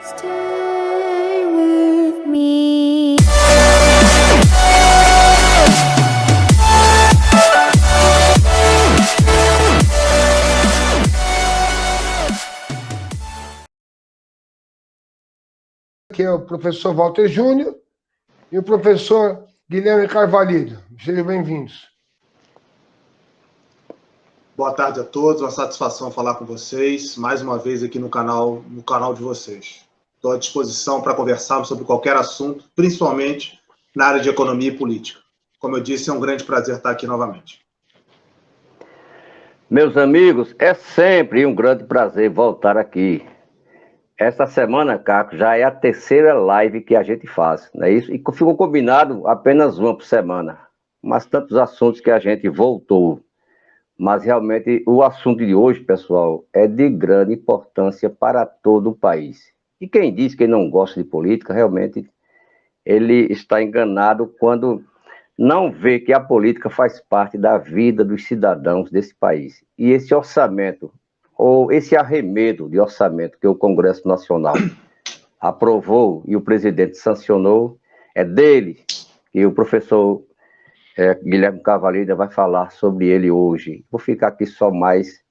Stay with me. Que é o professor Walter Júnior e o professor Guilherme Carvalho. Sejam bem-vindos. Boa tarde a todos, uma satisfação falar com vocês, mais uma vez aqui no canal de vocês. Estou à disposição para conversarmos sobre qualquer assunto, principalmente na área de economia e política. Como eu disse, é um grande prazer estar aqui novamente. Meus amigos, é sempre um grande prazer voltar aqui. Esta semana, Caco, já é a terceira live que a gente faz, não é isso? E ficou combinado apenas uma por semana, mas tantos assuntos que a gente voltou. Mas realmente o assunto de hoje, pessoal, é de grande importância para todo o país. E quem diz que não gosta de política, realmente ele está enganado quando não vê que a política faz parte da vida dos cidadãos desse país. E esse orçamento, ou esse arremedo de orçamento que o Congresso Nacional aprovou e o presidente sancionou, é dele que o professor Guilherme Carvalho vai falar sobre ele hoje. Vou ficar aqui só mais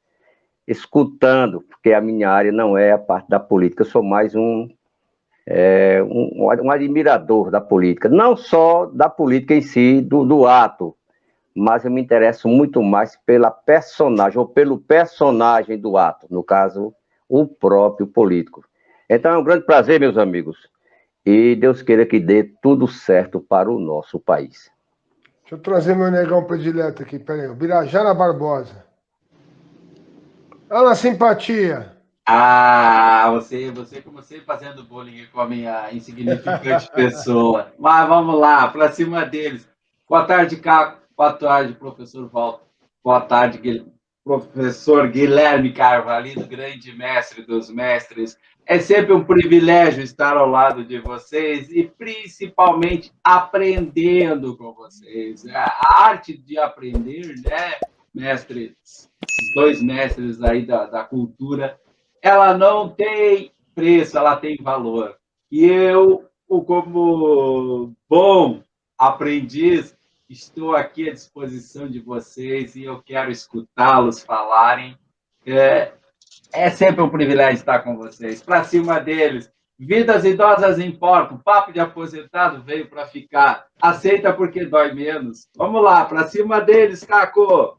escutando, porque a minha área não é a parte da política, eu sou mais um admirador da política, não só da política em si, do ato, mas eu me interesso muito mais pela personagem, ou pelo personagem do ato, no caso, o próprio político. Então é um grande prazer, meus amigos, e Deus queira que dê tudo certo para o nosso país. Deixa eu trazer meu negão predileto aqui, peraí, o Birajara Barbosa. Olha a simpatia. Você como sempre fazendo bullying com a minha insignificante pessoa. Mas vamos lá, para cima deles. Boa tarde, Caco. Boa tarde, professor Walter. Boa tarde, professor Guilherme Carvalho, grande mestre dos mestres. É sempre um privilégio estar ao lado de vocês e principalmente aprendendo com vocês. A arte de aprender, né, mestres, esses dois mestres aí da cultura, ela não tem preço, ela tem valor. E eu, como bom aprendiz, estou aqui à disposição de vocês e eu quero escutá-los falarem. É sempre um privilégio estar com vocês. Para cima deles, vidas idosas importam. Papo de aposentado veio para ficar. Aceita porque dói menos. Vamos lá, para cima deles, Caco.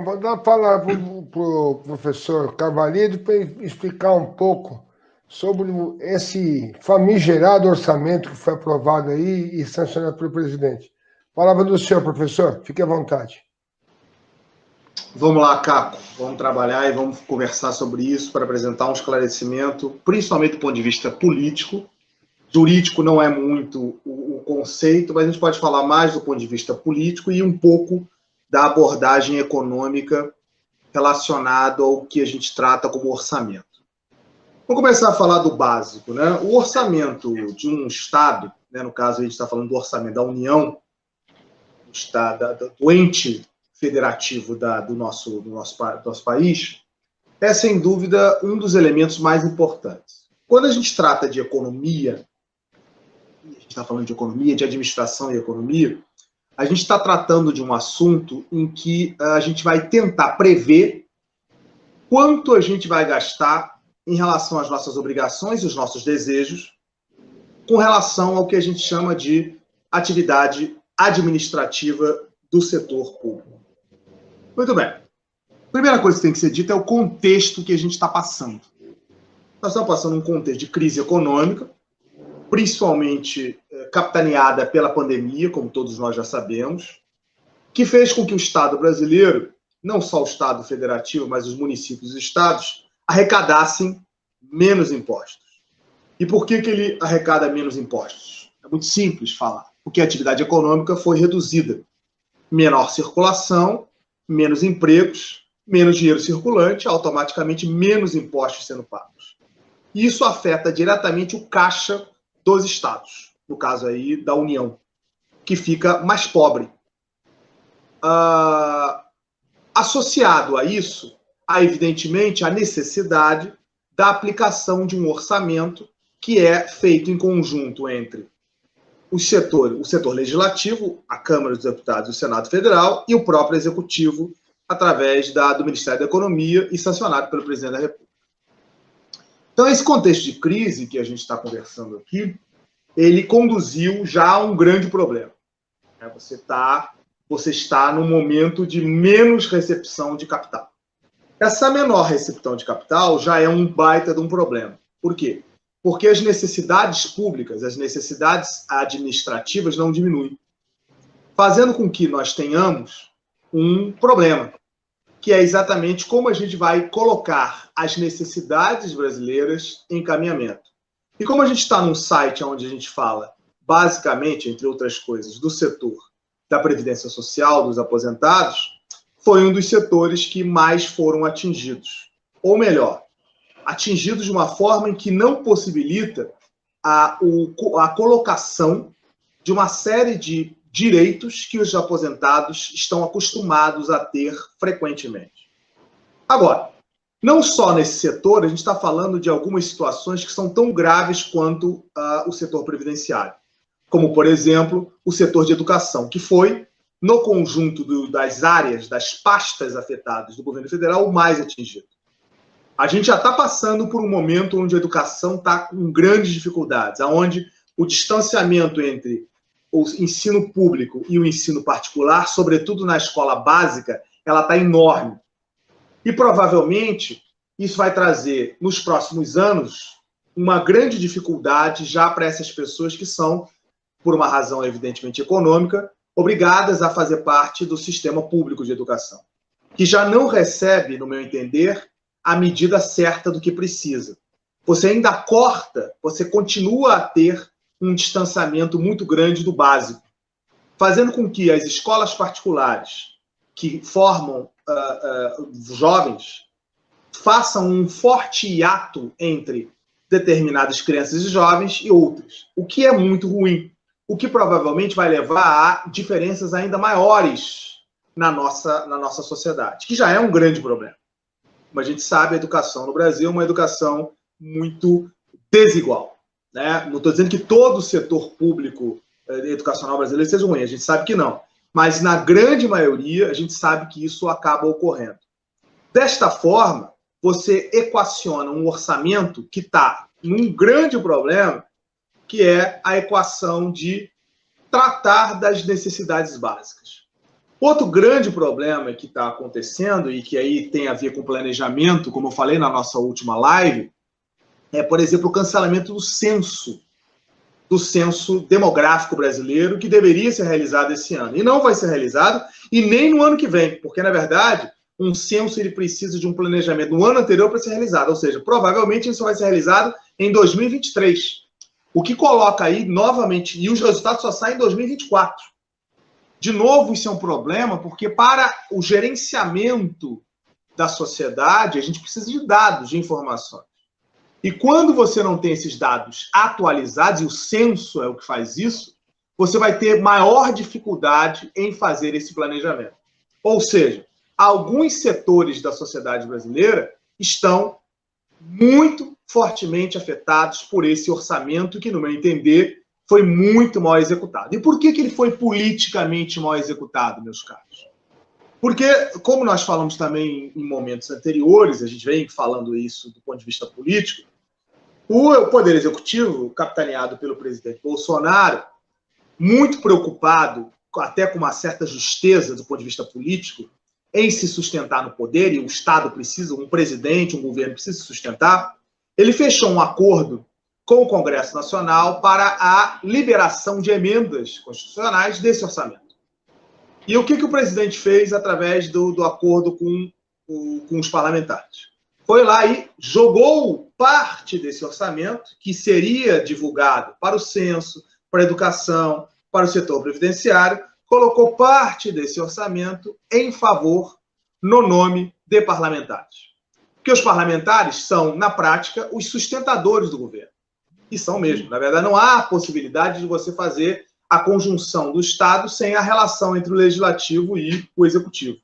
Vou dar a palavra para o professor Carvalho para explicar um pouco sobre esse famigerado orçamento que foi aprovado aí e sancionado pelo presidente. Palavra do senhor, professor. Fique à vontade. Vamos lá, Caco. Vamos trabalhar e vamos conversar sobre isso para apresentar um esclarecimento, principalmente do ponto de vista político. Jurídico não é muito o conceito, mas a gente pode falar mais do ponto de vista político e um pouco da abordagem econômica relacionada ao que a gente trata como orçamento. Vamos começar a falar do básico, né? O orçamento de um Estado, né, no caso a gente está falando do orçamento da União, do ente federativo do nosso país, é, sem dúvida, um dos elementos mais importantes. Quando a gente trata de economia, a gente está falando de economia, de administração e economia, a gente está tratando de um assunto em que a gente vai tentar prever quanto a gente vai gastar em relação às nossas obrigações e os nossos desejos, com relação ao que a gente chama de atividade administrativa do setor público. Muito bem. A primeira coisa que tem que ser dita é o contexto que a gente está passando. Nós estamos passando um contexto de crise econômica, principalmente capitaneada pela pandemia, como todos nós já sabemos, que fez com que o Estado brasileiro, não só o Estado federativo, mas os municípios e estados, arrecadassem menos impostos. E por que ele arrecada menos impostos? É muito simples falar. Porque a atividade econômica foi reduzida. Menor circulação, menos empregos, menos dinheiro circulante, automaticamente menos impostos sendo pagos. E isso afeta diretamente o caixa dos estados, no caso aí da União, que fica mais pobre. Associado a isso, há evidentemente a necessidade da aplicação de um orçamento que é feito em conjunto entre o setor legislativo, a Câmara dos Deputados e o Senado Federal, e o próprio Executivo, através do Ministério da Economia e sancionado pelo Presidente da República. Então, esse contexto de crise que a gente está conversando aqui, ele conduziu já a um grande problema. Você está num momento de menos recepção de capital. Essa menor recepção de capital já é um baita de um problema. Por quê? Porque as necessidades públicas, as necessidades administrativas não diminuem, fazendo com que nós tenhamos um problema, que é exatamente como a gente vai colocar as necessidades brasileiras em encaminhamento. E como a gente está num site onde a gente fala, basicamente, entre outras coisas, do setor da Previdência Social, dos aposentados, foi um dos setores que mais foram atingidos. Ou melhor, atingidos de uma forma em que não possibilita a colocação de uma série de direitos que os aposentados estão acostumados a ter frequentemente. Agora, não só nesse setor, a gente está falando de algumas situações que são tão graves quanto o setor previdenciário, como, por exemplo, o setor de educação, que foi, no conjunto das áreas, das pastas afetadas do governo federal, o mais atingido. A gente já está passando por um momento onde a educação está com grandes dificuldades, onde o distanciamento entre o ensino público e o ensino particular, sobretudo na escola básica, ela está enorme. E provavelmente isso vai trazer, nos próximos anos, uma grande dificuldade já para essas pessoas que são, por uma razão evidentemente econômica, obrigadas a fazer parte do sistema público de educação, que já não recebe, no meu entender, a medida certa do que precisa. Você ainda corta, você continua a ter um distanciamento muito grande do básico, fazendo com que as escolas particulares que formam jovens façam um forte hiato entre determinadas crianças e jovens e outras, o que é muito ruim, o que provavelmente vai levar a diferenças ainda maiores na nossa sociedade, que já é um grande problema. Como a gente sabe, a educação no Brasil é uma educação muito desigual, né? Não estou dizendo que todo o setor público educacional brasileiro seja ruim, a gente sabe que não. Mas, na grande maioria, a gente sabe que isso acaba ocorrendo. Desta forma, você equaciona um orçamento que está num grande problema, que é a equação de tratar das necessidades básicas. Outro grande problema que está acontecendo, e que aí tem a ver com planejamento, como eu falei na nossa última live, é, por exemplo, o cancelamento do censo demográfico brasileiro, que deveria ser realizado esse ano. E não vai ser realizado, e nem no ano que vem, porque, na verdade, um censo ele precisa de um planejamento no ano anterior para ser realizado, ou seja, provavelmente isso vai ser realizado em 2023. O que coloca aí, novamente, e os resultados só saem em 2024. De novo, isso é um problema, porque para o gerenciamento da sociedade, a gente precisa de dados, de informações. E quando você não tem esses dados atualizados, e o censo é o que faz isso, você vai ter maior dificuldade em fazer esse planejamento. Ou seja, alguns setores da sociedade brasileira estão muito fortemente afetados por esse orçamento que, no meu entender, foi muito mal executado. E por que ele foi politicamente mal executado, meus caros? Porque, como nós falamos também em momentos anteriores, a gente vem falando isso do ponto de vista político, o Poder Executivo, capitaneado pelo presidente Bolsonaro, muito preocupado, até com uma certa justeza do ponto de vista político, em se sustentar no poder, e o Estado precisa, um presidente, um governo precisa se sustentar, ele fechou um acordo com o Congresso Nacional para a liberação de emendas constitucionais desse orçamento. E o que o presidente fez através do acordo com os parlamentares? Foi lá e jogou parte desse orçamento, que seria divulgado para o censo, para a educação, para o setor previdenciário, colocou parte desse orçamento em favor, no nome de parlamentares. Porque os parlamentares são, na prática, os sustentadores do governo. E são mesmo. Na verdade, não há possibilidade de você fazer a conjunção do Estado sem a relação entre o Legislativo e o Executivo.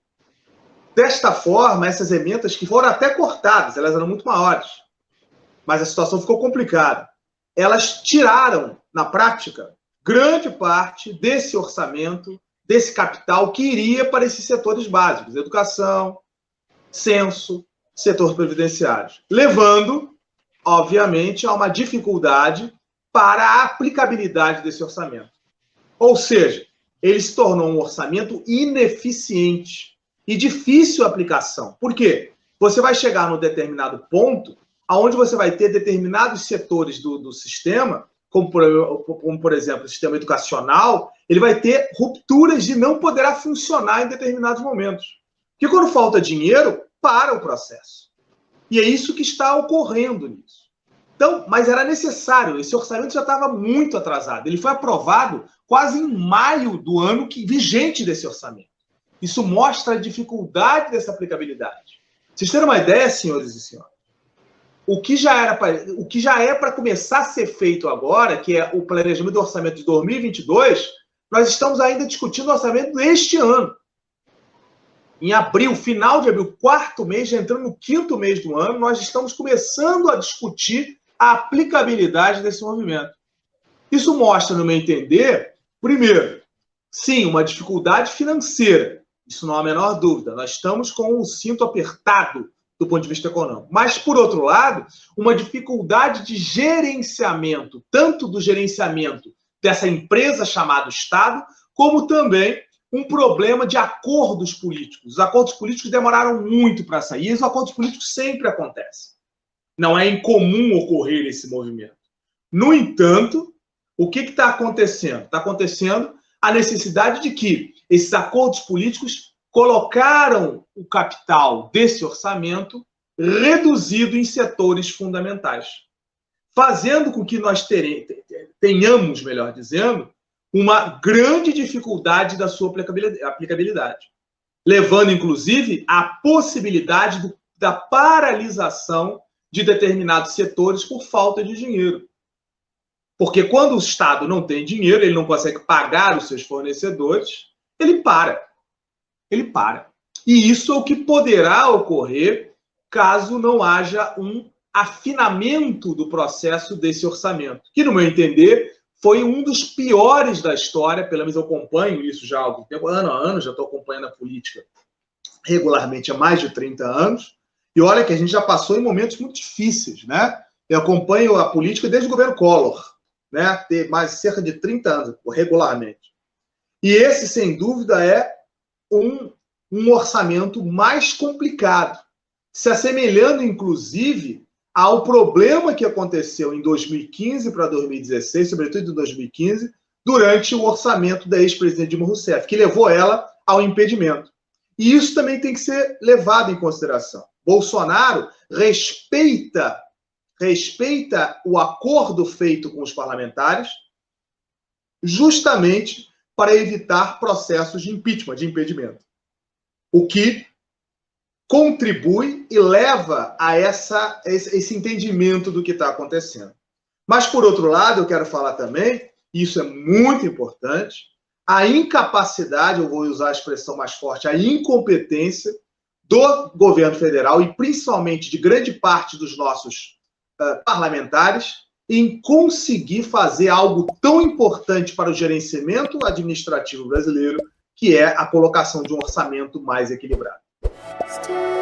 Desta forma, essas emendas que foram até cortadas, elas eram muito maiores, mas a situação ficou complicada. Elas tiraram, na prática, grande parte desse orçamento, desse capital que iria para esses setores básicos, educação, censo, setor previdenciário, levando, obviamente, a uma dificuldade para a aplicabilidade desse orçamento. Ou seja, ele se tornou um orçamento ineficiente e difícil a aplicação. Por quê? Você vai chegar num determinado ponto onde você vai ter determinados setores do sistema, como por exemplo, o sistema educacional, ele vai ter rupturas de não poderá funcionar em determinados momentos. Porque quando falta dinheiro, para o processo. E é isso que está ocorrendo nisso. Então, mas era necessário, esse orçamento já estava muito atrasado. Ele foi aprovado quase em maio do ano vigente desse orçamento. Isso mostra a dificuldade dessa aplicabilidade. Vocês terem uma ideia, senhores e senhoras, o que já é para começar a ser feito agora, que é o planejamento do orçamento de 2022, nós estamos ainda discutindo o orçamento deste ano. Em abril, final de abril, quarto mês, já entrando no quinto mês do ano, nós estamos começando a discutir a aplicabilidade desse movimento. Isso mostra, no meu entender, primeiro, sim, uma dificuldade financeira. Isso não há a menor dúvida. Nós estamos com o cinto apertado do ponto de vista econômico. Mas, por outro lado, uma dificuldade de gerenciamento, tanto do gerenciamento dessa empresa chamada Estado, como também um problema de acordos políticos. Os acordos políticos demoraram muito para sair, e os acordos políticos sempre acontecem. Não é incomum ocorrer esse movimento. No entanto, o que está acontecendo? Está acontecendo a necessidade de que esses acordos políticos colocaram o capital desse orçamento reduzido em setores fundamentais, fazendo com que nós tenhamos, melhor dizendo, uma grande dificuldade da sua aplicabilidade, levando, inclusive, à possibilidade da paralisação de determinados setores por falta de dinheiro. Porque quando o Estado não tem dinheiro, ele não consegue pagar os seus fornecedores, ele para. Ele para. E isso é o que poderá ocorrer caso não haja um afinamento do processo desse orçamento, que, no meu entender, foi um dos piores da história, pelo menos eu acompanho isso já há algum tempo, ano a ano, já estou acompanhando a política regularmente há mais de 30 anos, e olha que a gente já passou em momentos muito difíceis, né? Eu acompanho a política desde o governo Collor, né? Tem mais cerca de 30 anos, regularmente. E esse, sem dúvida, é um orçamento mais complicado, se assemelhando, inclusive, ao problema que aconteceu em 2015 para 2016, sobretudo em 2015, durante o orçamento da ex-presidente Dilma Rousseff, que levou ela ao impedimento. E isso também tem que ser levado em consideração. Bolsonaro respeita o acordo feito com os parlamentares justamente para evitar processos de impeachment, de impedimento. O que contribui e leva a esse entendimento do que está acontecendo. Mas, por outro lado, eu quero falar também, e isso é muito importante, a incapacidade, eu vou usar a expressão mais forte, a incompetência do governo federal e principalmente de grande parte dos nossos parlamentares em conseguir fazer algo tão importante para o gerenciamento administrativo brasileiro, que é a colocação de um orçamento mais equilibrado. Stay